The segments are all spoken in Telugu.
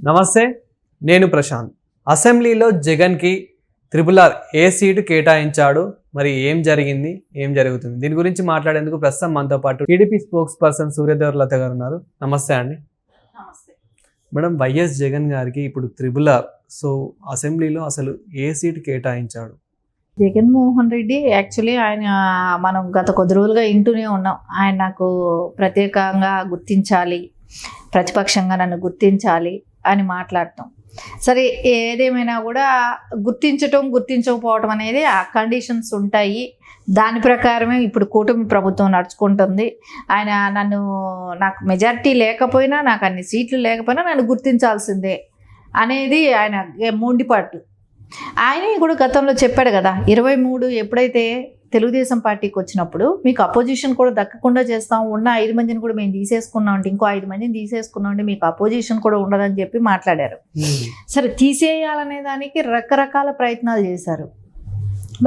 నమస్తే, నేను ప్రశాంత్. అసెంబ్లీలో జగన్కి త్రిపుల్-ఆర్ ఏ సీటు కేటాయించాడు, మరి ఏం జరిగింది, ఏం జరుగుతుంది, దీని గురించి మాట్లాడేందుకు ప్రస్తుతం మనతో పాటు టీడీపీ స్పోక్స్ పర్సన్ సూర్యదేవర లత గారు ఉన్నారు. నమస్తే అండి. మేడం, వైఎస్ జగన్ గారికి ఇప్పుడు త్రిపుల్-ఆర్, సో అసెంబ్లీలో అసలు ఏ సీటు కేటాయించాడు? జగన్మోహన్ రెడ్డి యాక్చువల్లీ ఆయన మనం గత కొద్ది రోజులుగా వింటూనే ఉన్నాం. ఆయన నాకు ప్రత్యేకంగా గుర్తించాలి, ప్రతిపక్షంగా నన్ను గుర్తించాలి అని మాట్లాడటం. సరే, ఏదేమైనా కూడా గుర్తించకపోవటం అనేది ఆ కండిషన్స్ ఉంటాయి. దాని ప్రకారమే ఇప్పుడు కూటమి ప్రభుత్వం నడుచుకుంటుంది. ఆయన నాకు మెజారిటీ లేకపోయినా, నాకు అన్ని సీట్లు లేకపోయినా నన్ను గుర్తించాల్సిందే అనేది ఆయన మొండిపాటు. ఆయన కూడా గతంలో చెప్పాడు కదా, 23 ఎప్పుడైతే తెలుగుదేశం పార్టీకి వచ్చినప్పుడు మీకు అపోజిషన్ కూడా దక్కకుండా చేస్తాం, ఉన్న 5 మందిని కూడా మేము తీసేసుకున్నాం అంటే, ఇంకో 5 మందిని తీసేసుకున్నాం అంటే మీకు అపోజిషన్ కూడా ఉండదని చెప్పి మాట్లాడారు. సరే, తీసేయాలనే దానికి రకరకాల ప్రయత్నాలు చేశారు.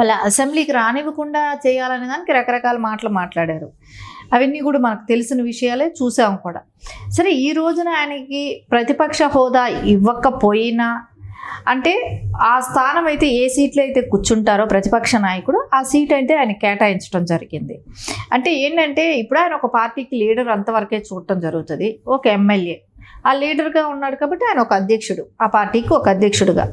మళ్ళీ అసెంబ్లీకి రానివ్వకుండా చేయాలనే దానికి రకరకాల మాటలు మాట్లాడారు. అవన్నీ కూడా మనకు తెలిసిన విషయాలే, చూసాము కూడా. సరే, ఈ రోజున ఆయనకి ప్రతిపక్ష హోదా ఇవ్వకపోయినా అంటే ఆ స్థానం అయితే ఏ సీట్లు అయితే కూర్చుంటారో ప్రతిపక్ష నాయకుడు, ఆ సీట్ అయితే ఆయన కేటాయించడం జరిగింది. అంటే ఏంటంటే, ఇప్పుడు ఆయన ఒక పార్టీకి లీడర్ అంతవరకే చూడటం జరుగుతుంది. ఒక ఎమ్మెల్యే ఆ లీడర్గా ఉన్నాడు కాబట్టి ఆయన ఒక అధ్యక్షుడు, ఆ పార్టీకి ఒక అధ్యక్షుడుగా,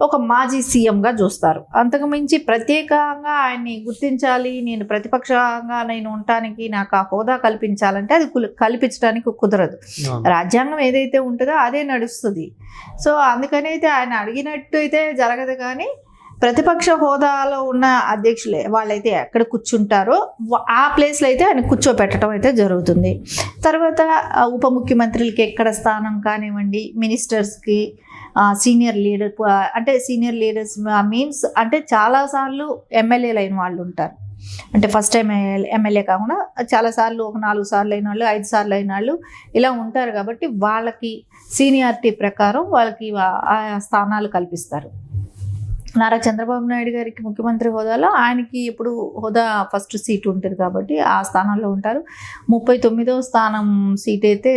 ఒక మాజీ సీఎంగా చూస్తారు. అంతకు మించి ప్రత్యేకంగా ఆయన్ని గుర్తించాలి, నేను ప్రతిపక్షంగా నేను ఉండటానికి నాకు ఆ హోదా కల్పించాలంటే అది కల్పించడానికి కుదరదు. రాజ్యాంగం ఏదైతే ఉంటుందో అదే నడుస్తుంది. సో అందుకని అయితే ఆయన అడిగినట్టు అయితే జరగదు. కానీ ప్రతిపక్ష హోదాలో ఉన్న అధ్యక్షులే వాళ్ళైతే ఎక్కడ కూర్చుంటారో ఆ ప్లేస్లో అయితే ఆయన కూర్చోపెట్టడం అయితే జరుగుతుంది. తర్వాత ఉప ముఖ్యమంత్రులకి ఎక్కడ స్థానం కానివ్వండి, మినిస్టర్స్కి, సీనియర్ లీడర్స్ మీన్స్ అంటే చాలాసార్లు ఎమ్మెల్యేలు అయిన వాళ్ళు ఉంటారు. అంటే ఫస్ట్ టైం ఎమ్మెల్యే కాకుండా చాలాసార్లు, ఒక 4 సార్లు అయిన వాళ్ళు, 5 సార్లు అయిన వాళ్ళు ఇలా ఉంటారు. కాబట్టి వాళ్ళకి సీనియారిటీ ప్రకారం వాళ్ళకి ఆ స్థానాలు కల్పిస్తారు. నారా చంద్రబాబు నాయుడు గారికి ముఖ్యమంత్రి హోదాలో ఆయనకి ఇప్పుడు హోదా ఫస్ట్ సీట్ ఉంటుంది కాబట్టి ఆ స్థానంలో ఉంటారు. 39వ స్థానం సీట్ అయితే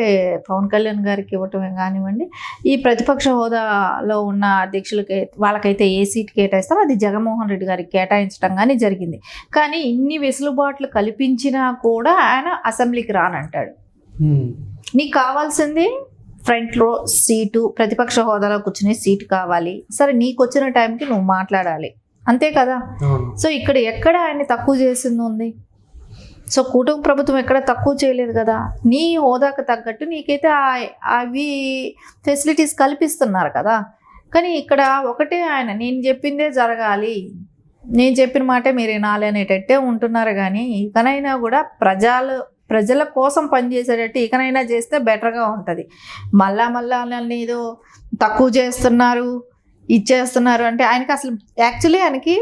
పవన్ కళ్యాణ్ గారికి ఇవ్వటమే కానివ్వండి, ఈ ప్రతిపక్ష హోదాలో ఉన్న అధ్యక్షులకి వాళ్ళకైతే ఏ సీట్ కేటాయిస్తారో అది జగన్మోహన్ రెడ్డి గారికి కేటాయించడం కానీ జరిగింది. కానీ ఇన్ని వెసులుబాట్లు కల్పించినా కూడా ఆయన అసెంబ్లీకి రానంటాడు. నీకు కావాల్సింది ఫ్రంట్ రో సీటు, ప్రతిపక్ష హోదాలో కూర్చునే సీటు కావాలి. సరే, నీకు వచ్చిన టైంకి నువ్వు మాట్లాడాలి, అంతే కదా. సో ఇక్కడ ఎక్కడ ఆయన తక్కువ చేసింది ఉంది? సో కూటమి ప్రభుత్వం ఎక్కడ తక్కువ చేయలేదు కదా. నీ హోదాకు తగ్గట్టు నీకైతే అవి ఫెసిలిటీస్ కల్పిస్తున్నారు కదా. కానీ ఇక్కడ ఒకటే, ఆయన నేను చెప్పిందే జరగాలి, నేను చెప్పిన మాటే మీరు వినాలి అనేటట్టే ఉంటున్నారు. కానీ ఇకనైనా కూడా ప్రజల కోసం పనిచేసేటట్టు ఇకనైనా చేస్తే బెటర్గా ఉంటుంది. మళ్ళా నన్ను ఏదో తక్కువ చేస్తున్నారు, ఇచ్చేస్తున్నారు అంటే ఆయనకి అసలు యాక్చువల్లీ ఆయనకి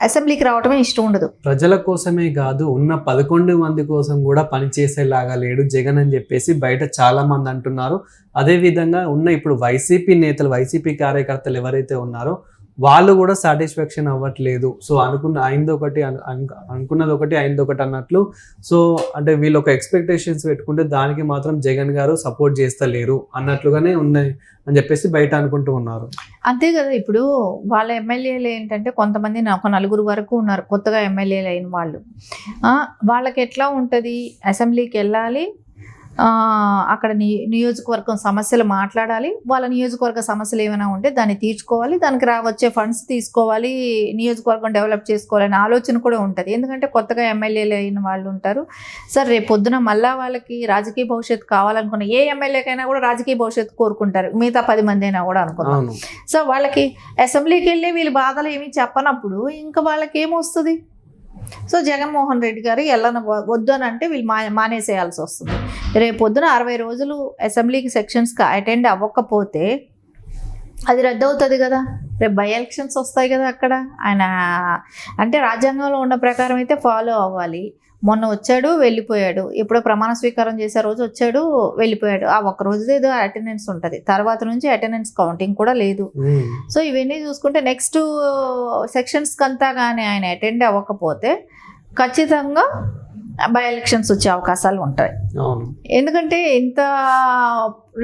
అసెంబ్లీకి రావటమే ఇష్టం ఉండదు. ప్రజల కోసమే కాదు, ఉన్న 11 మంది కోసం కూడా పనిచేసేలాగా లేడు జగన్ అని చెప్పేసి బయట చాలా మంది అంటున్నారు. అదేవిధంగా ఉన్న ఇప్పుడు వైసీపీ నేతలు, వైసీపీ కార్యకర్తలు ఎవరైతే ఉన్నారో వాళ్ళు కూడా సాటిస్ఫాక్షన్ అవ్వట్లేదు. సో అనుకున్నది ఒకటి అయింది ఒకటి అన్నట్లు. సో అంటే వీళ్ళు ఒక ఎక్స్పెక్టేషన్స్ పెట్టుకుంటే దానికి మాత్రం జగన్ గారు సపోర్ట్ చేస్తలేరు అన్నట్లుగానే ఉన్నాయి అని చెప్పేసి బయట అనుకుంటూ ఉన్నారు. అంతే కదా. ఇప్పుడు వాళ్ళ ఎమ్మెల్యేలు ఏంటంటే కొంతమంది ఒక 4 వరకు ఉన్నారు కొత్తగా ఎమ్మెల్యేలు అయిన వాళ్ళు. వాళ్ళకి ఎట్లా ఉంటుంది, అసెంబ్లీకి వెళ్ళాలి, అక్కడ నియోజకవర్గం సమస్యలు మాట్లాడాలి, వాళ్ళ నియోజకవర్గ సమస్యలు ఏమైనా ఉంటే దాన్ని తీర్చుకోవాలి, దానికి వచ్చే ఫండ్స్ తీసుకోవాలి, నియోజకవర్గం డెవలప్ చేసుకోవాలనే ఆలోచన కూడా ఉంటుంది. ఎందుకంటే కొత్తగా ఎమ్మెల్యేలు అయిన వాళ్ళు ఉంటారు. సరే, రేపు పొద్దున మళ్ళీ వాళ్ళకి రాజకీయ భవిష్యత్తు కావాలనుకున్న ఏ ఎమ్మెల్యేకైనా కూడా రాజకీయ భవిష్యత్తు కోరుకుంటారు, మిగతా 10 మంది అయినా కూడా అనుకున్నాం. సో వాళ్ళకి అసెంబ్లీకి వెళ్ళి వీళ్ళ బాధలు ఏమీ చెప్పనప్పుడు ఇంకా వాళ్ళకి ఏమొస్తుంది? సో జగన్మోహన్ రెడ్డి గారు వద్దు అని అంటే వీళ్ళు మానేసేయాల్సి వస్తుంది. రేపు పొద్దున 60 రోజులు అసెంబ్లీకి సెక్షన్స్కి అటెండ్ అవ్వకపోతే అది రద్దు అవుతుంది కదా. రేపు బై ఎలక్షన్స్ వస్తాయి కదా. అక్కడ ఆయన అంటే రాజ్యాంగంలో ఉన్న ప్రకారం అయితే ఫాలో అవ్వాలి. మొన్న వచ్చాడు, వెళ్ళిపోయాడు. ఎప్పుడో ప్రమాణ స్వీకారం చేసే రోజు వచ్చాడు, వెళ్ళిపోయాడు. ఆ ఒక్క రోజు ఏదో అటెండెన్స్ ఉంటుంది, తర్వాత నుంచి అటెండెన్స్ కౌంటింగ్ కూడా లేదు. సో ఇవన్నీ చూసుకుంటే నెక్స్ట్ సెక్షన్స్కి అంతా కానీ ఆయన అటెండ్ అవ్వకపోతే ఖచ్చితంగా బై ఎలక్షన్స్ వచ్చే అవకాశాలు ఉంటాయి. అవును. ఎందుకంటే ఇంత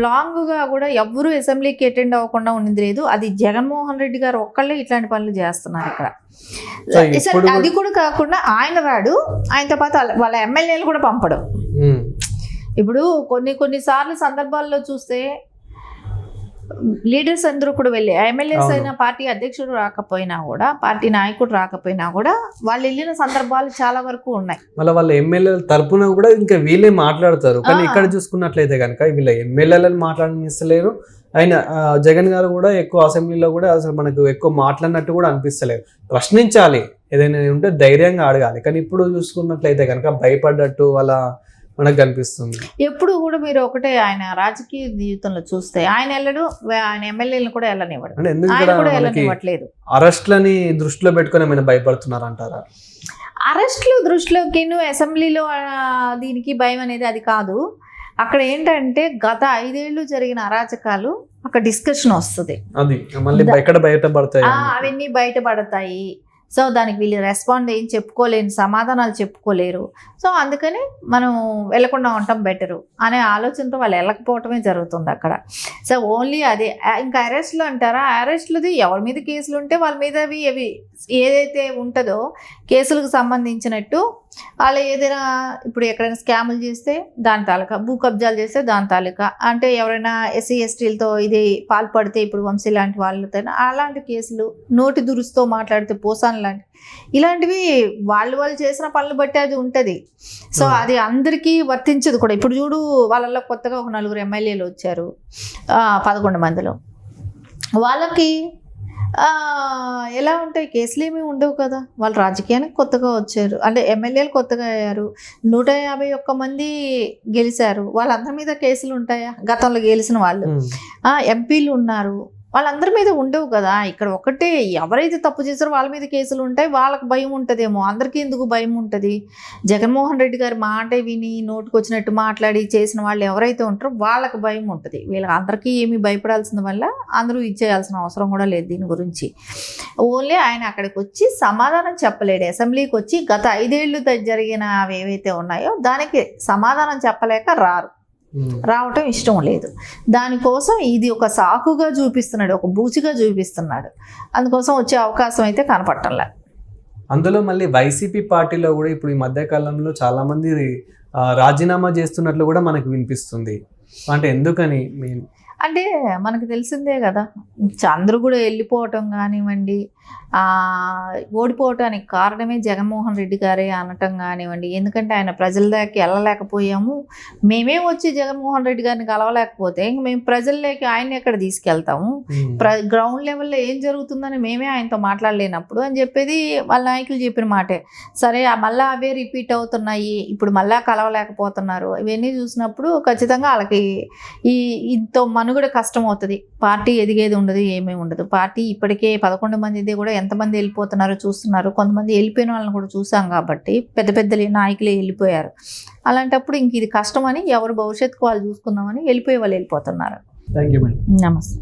లాంగ్గా కూడా ఎవ్వరూ అసెంబ్లీకి అటెండ్ అవ్వకుండా ఉండింది లేదు. అది జగన్మోహన్ రెడ్డి గారు ఒక్కళ్ళే ఇట్లాంటి పనులు చేస్తున్నారు ఇక్కడ. అది కూడా కాకుండా ఆయన రాడు, ఆయనతో పాటు వాళ్ళ ఎమ్మెల్యేలు కూడా పంపడం. ఇప్పుడు కొన్నిసార్లు సందర్భాల్లో చూస్తే లీడర్స్ అందరూ కూడా వెళ్ళి, ఎమ్మెల్యేస్ అయినా పార్టీ అధ్యక్షుడు రాకపోయినా కూడా, పార్టీ నాయకుడు రాకపోయినా కూడా వాళ్ళు వెళ్ళిన సందర్భాలు చాలా వరకు ఉన్నాయి. మళ్ళీ వాళ్ళ ఎమ్మెల్యేల తరపున కూడా ఇంకా వీళ్ళే మాట్లాడతారు. కానీ ఇక్కడ చూసుకున్నట్లయితే కనుక వీళ్ళ ఎమ్మెల్యేలను మాట్లాడనిస్తలేరు. ఆయన జగన్ గారు కూడా ఎక్కువ అసెంబ్లీలో కూడా అసలు మనకు ఎక్కువ మాట్లాడినట్టు కూడా అనిపిస్తలేదు. ప్రశ్నించాలి, ఏదైనా ఉంటే ధైర్యంగా అడగాలి. కానీ ఇప్పుడు చూసుకున్నట్లయితే కనుక భయపడ్డట్టు వాళ్ళ మనకు కనిపిస్తుంది. ఎప్పుడు కూడా మీరు ఒకటే, ఆయన రాజకీయ జీవితంలో చూస్తే ఆయన వెళ్ళడు, ఆయన ఎమ్మెల్యేలను కూడా వెళ్ళనివ్వడు. ఆయన కూడా వెళ్ళనివ్వట్లేదు. అరెస్ట్లని దృష్టిలో పెట్టుకుని ఏమైనా భయపడుతున్నారు అంటారా? అరెస్టులు దృష్టిలోకి అసెంబ్లీలో దీనికి భయం అనేది అది కాదు. అక్కడ ఏంటంటే గత 5 ఏళ్ళు జరిగిన అరాచకాలు అక్కడ డిస్కషన్ వస్తుంది. అది మళ్ళీ ఎక్కడ బయటపడతాయి, అవన్నీ బయటపడతాయి. సో దానికి వీళ్ళు రెస్పాండ్ ఏం చెప్పుకోలేని సమాధానాలు చెప్పుకోలేరు. సో అందుకని మనం వెళ్ళకుండా ఉండటం బెటరు అనే ఆలోచనతో వాళ్ళు వెళ్ళకపోవటమే జరుగుతుంది అక్కడ. సో ఓన్లీ అదే. ఇంకా అరెస్ట్లు అంటారా, అరెస్ట్లది ఎవరి మీద కేసులు ఉంటే వాళ్ళ మీద అవి ఏదైతే ఉంటుందో కేసులకు సంబంధించినట్టు, వాళ్ళు ఏదైనా ఇప్పుడు ఎక్కడైనా స్కాములు చేస్తే దాని తాలూకా, భూ కబ్జాలు చేస్తే దాని తాలూకా, అంటే ఎవరైనా ఎస్సీ ఎస్టీలతో ఇది పాల్పడితే ఇప్పుడు వంశీ లాంటి వాళ్ళతో అలాంటి కేసులు, నోటి దురుసుతో మాట్లాడితే పోసాన్ లాంటి, ఇలాంటివి వాళ్ళు చేసిన పనులు బట్టి అది ఉంటుంది. సో అది అందరికీ వర్తించదు కూడా. ఇప్పుడు చూడు, వాళ్ళల్లో కొత్తగా ఒక 4 ఎమ్మెల్యేలు వచ్చారు 11 మందిలో. వాళ్ళకి ఎలా ఉంటాయి, కేసులు ఏమీ ఉండవు కదా. వాళ్ళు రాజకీయానికి కొత్తగా వచ్చారు, అంటే ఎమ్మెల్యేలు కొత్తగా అయ్యారు. 151 మంది గెలిచారు, వాళ్ళందరి మీద కేసులు ఉంటాయా? గతంలో గెలిచిన వాళ్ళు ఎంపీలు ఉన్నారు, వాళ్ళందరి మీద ఉండవు కదా. ఇక్కడ ఒకటే, ఎవరైతే తప్పు చేశారో వాళ్ళ మీద కేసులు ఉంటాయి. వాళ్ళకి భయం ఉంటుందేమో, అందరికీ ఎందుకు భయం ఉంటుంది? జగన్మోహన్ రెడ్డి గారి మాట విని నోటుకు వచ్చినట్టు మాట్లాడి చేసిన వాళ్ళు ఎవరైతే ఉంటారో వాళ్ళకి భయం ఉంటుంది. వీళ్ళకి అందరికీ ఏమీ భయపడాల్సిన వల్ల అందరూ ఇచ్చేయాల్సిన అవసరం కూడా లేదు దీని గురించి. ఓన్లీ ఆయన అక్కడికి వచ్చి సమాధానం చెప్పలేడు. అసెంబ్లీకి వచ్చి గత 5 ఏళ్ళు జరిగిన అవి ఏవైతే ఉన్నాయో దానికి సమాధానం చెప్పలేక రావటం ఇష్టం లేదు. దానికోసం ఇది ఒక సాకుగా చూపిస్తున్నాడు, ఒక బూచిగా చూపిస్తున్నాడు. అందుకోసం వచ్చే అవకాశం అయితే కనపడటంలే. అందులో మళ్ళీ వైసీపీ పార్టీలో కూడా ఇప్పుడు ఈ మధ్య కాలంలో చాలా మంది రాజీనామా చేస్తున్నట్లు కూడా మనకు వినిపిస్తుంది. అంటే ఎందుకని? అంటే మనకు తెలిసిందే కదా, అందరూ కూడా వెళ్ళిపోవటం కానివ్వండి, ఓడిపోవటానికి కారణమే జగన్మోహన్ రెడ్డి గారే అనటం కానివ్వండి. ఎందుకంటే ఆయన ప్రజల దాకా వెళ్ళలేకపోయాము, మేమే వచ్చి జగన్మోహన్ రెడ్డి గారిని కలవలేకపోతే ఇంక మేము ప్రజల్లోకి ఆయన్ని ఎక్కడ తీసుకెళ్తాము, గ్రౌండ్ లెవెల్లో ఏం జరుగుతుందని మేమే ఆయనతో మాట్లాడలేనప్పుడు అని చెప్పేది వాళ్ళ నాయకులు చెప్పిన మాటే. సరే, మళ్ళీ అవే రిపీట్ అవుతున్నాయి, ఇప్పుడు మళ్ళీ కలవలేకపోతున్నారు. ఇవన్నీ చూసినప్పుడు ఖచ్చితంగా వాళ్ళకి ఇంత మనుగడ కష్టం అవుతుంది. పార్టీ ఎదిగేది ఉండదు, ఏమీ ఉండదు. పార్టీ ఇప్పటికే 11 మందిది కూడా ఎంతమంది వెళ్ళిపోతున్నారో చూస్తున్నారు. కొంతమంది వెళ్ళిపోయిన వాళ్ళని కూడా చూసాం కాబట్టి, పెద్ద పెద్ద నాయకులే వెళ్ళిపోయారు. అలాంటప్పుడు ఇంక ఇది కష్టమని, ఎవరు భవిష్యత్తుకు వాళ్ళు చూసుకుందామని వెళ్ళిపోయే వాళ్ళు వెళ్ళిపోతున్నారు. Thank you madam. నమస్తే.